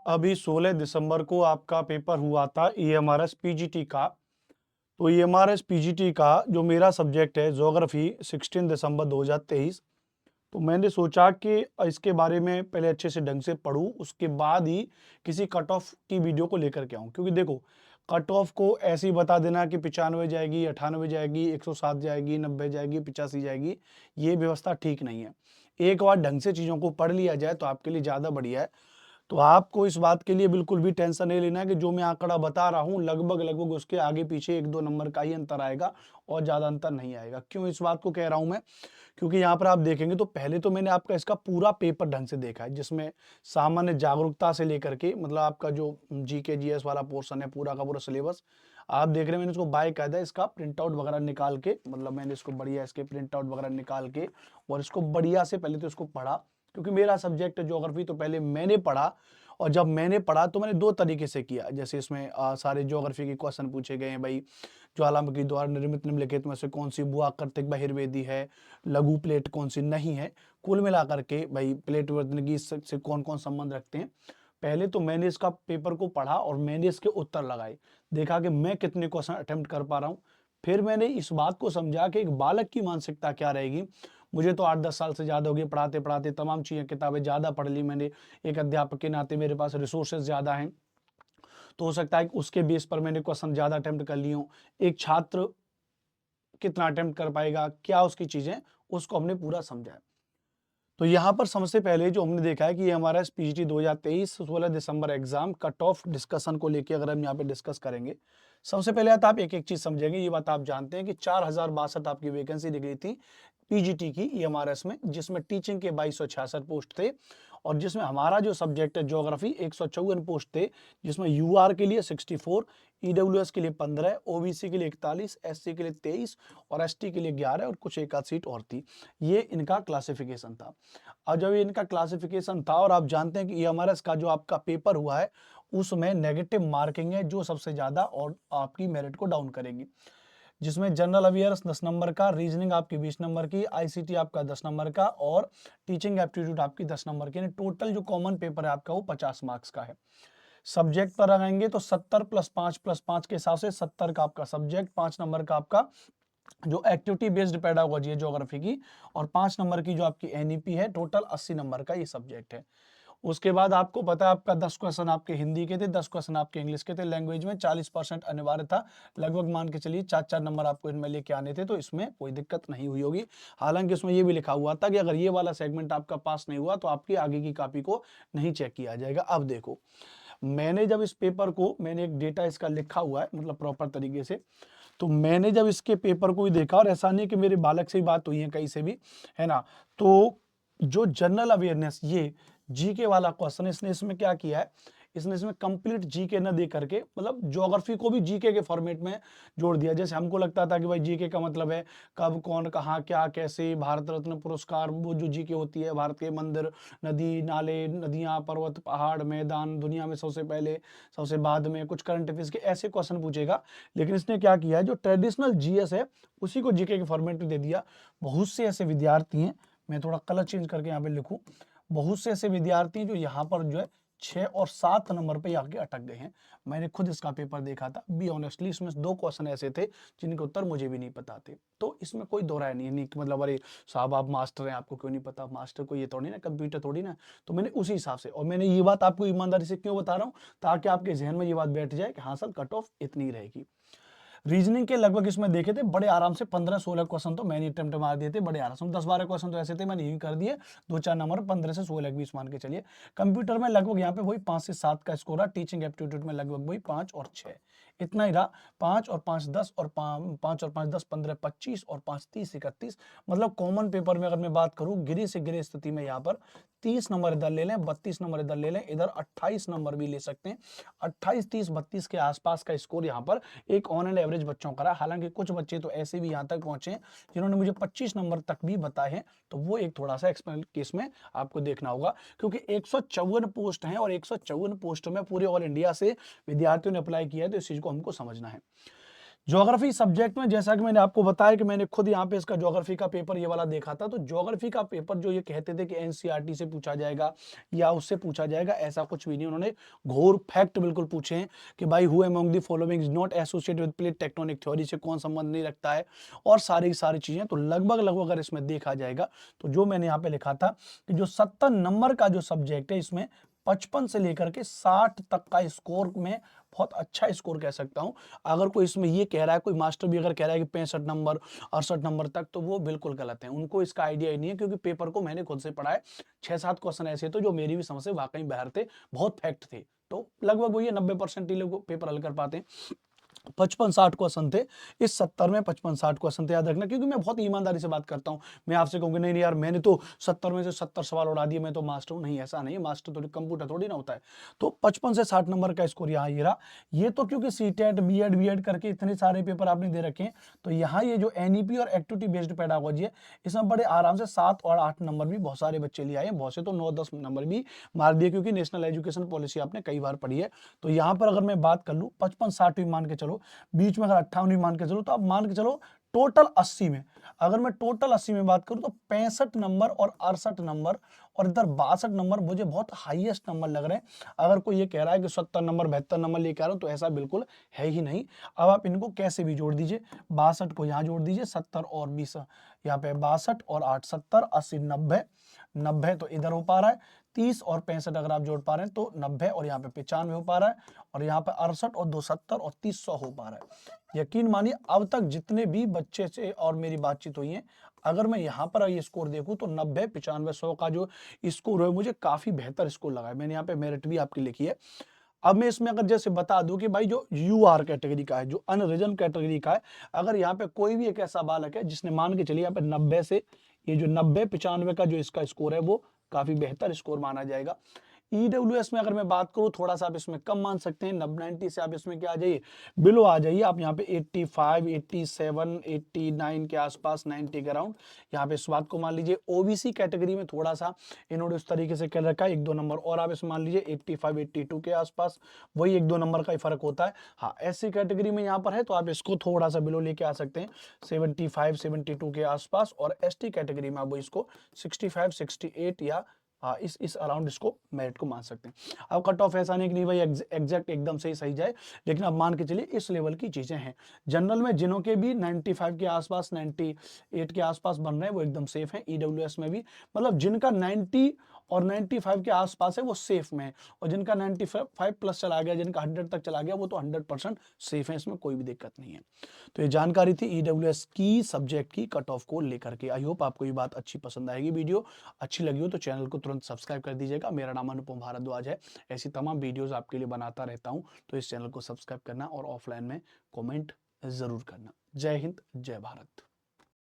अभी 16 दिसंबर को आपका पेपर हुआ था ईएमआरएस पीजीटी का। तो ईएमआरएस पीजीटी का जो मेरा सब्जेक्ट है ज्योग्राफी 16 दिसंबर 2023। तो मैंने सोचा कि इसके बारे में पहले अच्छे से ढंग से पढूं, उसके बाद ही किसी कट ऑफ की वीडियो को लेकर के आऊं। क्योंकि देखो, कट ऑफ को ऐसे ही बता देना कि 95 जाएगी, 98 जाएगी, 107 जाएगी, 90 जाएगी, 85 जाएगी, ये व्यवस्था ठीक नहीं है। एक बार ढंग से चीज़ों को पढ़ लिया जाए तो आपके लिए ज़्यादा बढ़िया है। तो आपको इस बात के लिए बिल्कुल भी टेंशन नहीं लेना है कि जो मैं आंकड़ा बता रहा हूँ लगभग लगभग उसके आगे पीछे 1-2 नंबर का ही अंतर आएगा और ज़्यादा अंतर नहीं आएगा। क्यों इस बात को कह रहा हूँ मैं? क्योंकि यहाँ पर आप देखेंगे तो पहले तो मैंने आपका इसका पूरा पेपर ढंग से देखा है, जिसमें सामान्य जागरूकता से लेकर के मतलब आपका जो जीके जीएस वाला पोर्शन है, पूरा का पूरा सिलेबस आप देख रहे हैं। मैंने इसको बाकायदा इसका प्रिंट आउट वगैरह निकाल के, मतलब मैंने इसको बढ़िया इसके प्रिंट आउट वगैरह निकाल के और इसको बढ़िया से पहले तो इसको पढ़ा। क्योंकि मेरा सब्जेक्ट है ज्योग्राफी, तो पहले मैंने पढ़ा। और जब मैंने पढ़ा तो मैंने दो तरीके से किया। जैसे इसमें सारे ज्योग्राफी के क्वेश्चन पूछे गए हैं भाई, ज्वालामुखी द्वारा निर्मित निम्नलिखित में से कौन सी भूआकृतिक बहिर्वेदी है, लघु प्लेट कौन सी नहीं है, कुल मिलाकर के भाई प्लेट वर्तनगी से कौन कौन संबंध रखते हैं। पहले तो मैंने इसका पेपर को पढ़ा और मैंने इसके उत्तर लगाए, देखा कि मैं कितने क्वेश्चन अटेम्प्ट कर पा रहा हूँ। फिर मैंने इस बात को समझा कि एक बालक की मानसिकता क्या रहेगी। मुझे तो 8-10 साल से ज़्यादा हो गए पढ़ाते पढ़ाते, तमाम चीज़ें किताबें ज़्यादा पढ़ ली मैंने। एक अध्यापक के नाते मेरे पास रिसोर्सेज ज़्यादा हैं, तो हो सकता है कि उसके बेस पर मैंने क्वेश्चन ज़्यादा अटेम्प्ट कर लिए हों। एक छात्र कितना अटेम्प्ट कर पाएगा, क्या उसकी चीज़ें, उसको हमने पूरा समझा है। तो यहाँ पर सबसे पहले जो हमने देखा है कि ये हमारा पीजीटी 2023 16 दिसंबर एग्जाम कट ऑफ डिस्कशन को लेके अगर हम यहाँ पे डिस्कस करेंगे, सबसे पहले तो आप एक-एक चीज समझेंगे। ये बात आप जानते हैं कि 4062 आपकी वैकेंसी निकली थी पीजीटी की ईएमआरएस में, जिसमें टीचिंग के 2266 पोस्ट थे और जिसमें हमारा जो सब्जेक्ट है ज्योग्राफी 154 पोस्ट थे, जिसमें यूआर के लिए 64, ईडब्ल्यूएस के लिए 15, ओबीसी के लिए 41, एससी के लिए 23 और एसटी के लिए 11 और कुछ एक आध सीट और थी। ये इनका क्लासिफिकेशन था। और जब ये इनका क्लासिफिकेशन था और आप जानते हैं कि ईएमआरएस का जो आपका पेपर हुआ है उसमें नेगेटिव मार्किंग है जो सबसे ज्यादा और आपकी मेरिट को डाउन करेगी। जिसमें जनरल अवेयर्स 10 नंबर का, रीजनिंग आपकी 20 नंबर की, आईसीटी आपका 10 नंबर का और टीचिंग एप्टीट्यूड आपकी 10 नंबर की। टोटल जो कॉमन पेपर है आपका वो 50 मार्क्स का है। सब्जेक्ट पर आएंगे तो 70 + 5 के हिसाब से 70 का आपका सब्जेक्ट, 5 नंबर का आपका जो एक्टिविटी बेस्ड पेडागोजी है ज्योग्राफी की, और 5 नंबर की जो आपकी एनईपी है। टोटल 80 नंबर का ये सब्जेक्ट है। उसके बाद आपको पता है आपका 10 क्वेश्चन आपके हिंदी के थे, 10 क्वेश्चन आपके इंग्लिश के थे। लैंग्वेज में 40% अनिवार्य था। लगभग मान के चलिए 4-4 नंबर आपको इनमें लेके आने थे, तो इसमें कोई दिक्कत नहीं हुई होगी। हालांकि उसमें ये भी लिखा हुआ था कि अगर ये वाला सेगमेंट आपका पास नहीं हुआ तो आपकी आगे की कॉपी को नहीं चेक किया जाएगा। अब देखो, मैंने जब इस पेपर को, मैंने एक डेटा इसका लिखा हुआ है मतलब प्रॉपर तरीके से, तो मैंने जब इसके पेपर को भी देखा, और ऐसा नहीं कि मेरे बालक से ही बात हुई है कहीं से भी, है ना। तो जो जनरल अवेयरनेस, ये जीके वाला क्वेश्चन, इसने इसमें क्या किया है, इसने इसमें कंप्लीट जीके न दे करके मतलब ज्योग्राफी को भी जीके के फॉर्मेट में जोड़ दिया। जैसे हमको लगता था कि भाई जीके का मतलब है कब कौन कहाँ क्या कैसे, भारत रत्न पुरस्कार, वो जो जीके होती है, भारत के मंदिर, नदी नाले, नदियाँ, पर्वत, पहाड़, मैदान, दुनिया में सबसे पहले, सबसे बाद में, कुछ करंट अफेयर्स के ऐसे क्वेश्चन पूछेगा। लेकिन इसने क्या किया है, जो ट्रेडिशनल जीएस है उसी को जीके के फॉर्मेट में दे दिया। बहुत से ऐसे विद्यार्थी हैं, मैं थोड़ा कलर चेंज करके यहाँ पे लिखूं, बहुत से ऐसे विद्यार्थी हैं जो यहाँ पर जो है 6 और 7 नंबर पे आके अटक गए हैं। मैंने खुद इसका पेपर देखा था, बी ऑनेस्टली इसमें 2 क्वेश्चन ऐसे थे जिनके उत्तर मुझे भी नहीं पता थे। तो इसमें कोई दो राय नहीं है, नहीं कि मतलब अरे साहब आप मास्टर हैं आपको क्यों नहीं पता, मास्टर को ये थोड़ी ना, कंप्यूटर थोड़ी ना। तो मैंने उसी हिसाब से, और मैंने ये बात आपको ईमानदारी से क्यों बता रहा हूँ, ताकि आपके जहन में ये बात बैठ जाए कि हाँ सर कट ऑफ इतनी रहेगी। रीजनिंग के लगभग इसमें देखे थे बड़े आराम से 15-16 क्वेश्चन तो मैंने अटेम्प्ट मार दिए थे बड़े आराम से। 10-12 क्वेश्चन तो ऐसे थे मैंने यही कर दिए, 2-4 नंबर 15 से 16 के बीच मान के चलिए। कंप्यूटर में लगभग यहाँ पे वही 5 से 7 का स्कोर रहा। टीचिंग एप्टीट्यूड में लगभग वही 5 और 6, इतना ही रहा। 5 और 5 10 और 5 और 5 10 15 25 और 5 30 31। मतलब कॉमन पेपर में अगर मैं बात करूं गिरी से गिरी स्थिति में, यहाँ पर 30 नंबर इधर ले लें, 32 नंबर इधर ले लें, इधर 28 नंबर भी ले सकते हैं। 28 30 32 के आसपास का स्कोर यहाँ पर एक ऑन एंड एवरेज बच्चों का रहा। हालांकि कुछ बच्चे तो ऐसे भी यहाँ तक पहुंचे हैं जिन्होंने मुझे 25 नंबर तक भी बताए हैं, तो वो एक थोड़ा सा एक्सपेरिमेंट केस में आपको देखना होगा। क्योंकि 154 पोस्ट हैं और 154 पोस्ट में पूरे ऑल इंडिया से विद्यार्थियों ने अप्लाई किया है, तो इस चीज को हमको समझना है। ज्योग्राफी सब्जेक्ट में जैसा कि मैंने आपको बताया कि मैंने खुद यहाँ पे इसका ज्योग्राफी का पेपर ये वाला देखा था, तो ज्योग्राफी का पेपर जो ये कहते थे कि एनसीईआरटी से पूछा जाएगा या उससे पूछा जाएगा, ऐसा कुछ भी नहीं। उन्होंने घोर फैक्ट बिल्कुल पूछे हैं कि भाई who among the following is not associated with plate tectonic theory, से कौन संबंध नहीं रखता है, और सारी सारी चीजें। तो लगभग लगभग अगर इसमें देखा जाएगा तो जो मैंने यहाँ पे लिखा था कि जो 70 नंबर का जो सब्जेक्ट है, इसमें 55 से लेकर के 60 तक का स्कोर में बहुत अच्छा स्कोर कह सकता हूं। अगर कोई इसमें ये कह रहा है, कोई मास्टर भी अगर कह रहा है कि 65 नंबर 68 नंबर तक, तो वो बिल्कुल गलत है। उनको इसका आइडिया ही नहीं है, क्योंकि पेपर को मैंने खुद से पढ़ा है। 6-7 क्वेश्चन ऐसे थे जो मेरी भी समझ से वाकई बाहर थे, बहुत फैक्ट थे। तो लगभग वही 90% ही लोग पेपर हल कर पाते हैं। 55-60 क्वेश्चन थे, इस 70 में 55-60 क्वेश्चन थे, याद रखना। क्योंकि मैं बहुत ईमानदारी से बात करता हूं। मैं आपसे कहूंगा नहीं नहीं यार मैंने तो 70 में से 70 सवाल उड़ा दिए, मैं तो मास्टर हूं। नहीं, ऐसा नहीं है, मास्टर तो कंप्यूटर थोड़ी ना होता है। तो 55 से 60 नंबर का स्कोर यहाँ ये रहा। ये तो क्योंकि सीटेट बीएड करके इतने सारे पेपर आपने दे रखे हैं, तो यहाँ ये जो एनईपी और एक्टिविटी बेस्ड पेडागोजी है, इसमें बड़े आराम से 7 और 8 नंबर भी बहुत सारे बच्चे ले आए, बहुत से तो 9-10 नंबर भी मार दिए, क्योंकि नेशनल एजुकेशन पॉलिसी आपने कई बार पढ़ी है। तो यहाँ पर अगर मैं बात कर लूँ 55-60 भी मान के चलो, बीच में अगर 58 भी मान के चलो, तो आप मान के चलो टोटल 80 में, अगर मैं टोटल 80 में बात करूं तो 65 नंबर और 68 नंबर और इधर 62 नंबर मुझे बहुत हाईएस्ट नंबर लग रहे हैं। अगर कोई ये कह रहा है कि 70 नंबर 72 नंबर लेके आ रहा हूं, तो ऐसा बिल्कुल है ही नहीं। अब आप इनको कैसे भी जोड़ दीजिए, 62 को यहाँ जोड़ दीजिए, 70 और 20 यहाँ पे, 62 और 8 70, 80 90, 90 तो इधर हो पा रहा है, 30 और 65 अगर आप जोड़ पा रहे हैं तो 90, और यहाँ पे 95 हो पा रहा है, और यहाँ पे 68 और 270 और 30 100 हो पा रहा है। यकीन मानिए अब तक जितने भी बच्चे से और मेरी बातचीत हुई है, अगर मैं यहाँ पर ये स्कोर देखूं तो 90 95 100 का जो स्कोर है, मुझे काफी बेहतर स्कोर लगा है। मैंने यहाँ पे मेरिट भी आपकी लिखी है। अब मैं इसमें अगर जैसे बता दूं कि भाई जो यूआर कैटेगरी का है, जो अनरिजन कैटेगरी का है, अगर यहाँ पे कोई भी एक ऐसा बालक है जिसने मान के चलिए यहाँ पे 90 से, ये जो 90 95 का जो इसका स्कोर है, वो काफी बेहतर स्कोर माना जाएगा। ईडब्ल्यूएस में अगर मैं बात करूं, थोड़ा सा आप इसमें कम मान सकते हैं, 90 से आप इसमें क्या आ जाइए, बिलो आ जाइए। आप यहाँ पे 85 87 89 के आसपास, 90 के अराउंड यहाँ पे इस बात को मान लीजिए। ओबीसी कैटेगरी में थोड़ा सा इन्होंने उस तरीके से कर रखा है, 1-2 नंबर और आप इसमें मान लीजिए 85 82 के आसपास, वही 1-2 नंबर का ही फर्क होता है। हाँ, एससी कैटेगरी में यहाँ पर है तो आप इसको थोड़ा सा बिलो लेके आ सकते हैं, 75 72 के आसपास, और एसटी कैटेगरी में आप इसको 65 68 या इस अराउंड इसको मेरिट को मान सकते हैं। अब कट ऑफ ऐसा नहीं कि नहीं भाई एग्जैक्ट एकदम से ही सही जाए, लेकिन अब मान के चलिए इस लेवल की चीजें हैं। जनरल में जिनों के भी 95 के आसपास 98 के आसपास बन रहे हैं, वो एकदम सेफ हैं। ईडब्ल्यूएस में भी मतलब जिनका 90 और 95 के आसपास है वो सेफ में है, और जिनका 95 प्लस चला गया, जिनका 100 तक चला गया, वो तो 100% सेफ है, इसमें कोई भी दिक्कत नहीं है। तो ये जानकारी थी ईडब्ल्यूएस की सब्जेक्ट की कट ऑफ को लेकर के। आई होप आपको ये बात अच्छी पसंद आएगी। वीडियो अच्छी लगी हो तो चैनल को तुरंत सब्सक्राइब कर दीजिएगा। मेरा नाम अनुपम भारद्वाज है, ऐसी तमाम वीडियोस आपके लिए बनाता रहता हूं, तो इस चैनल को सब्सक्राइब करना और ऑफलाइन में कमेंट जरूर करना। जय हिंद, जय भारत।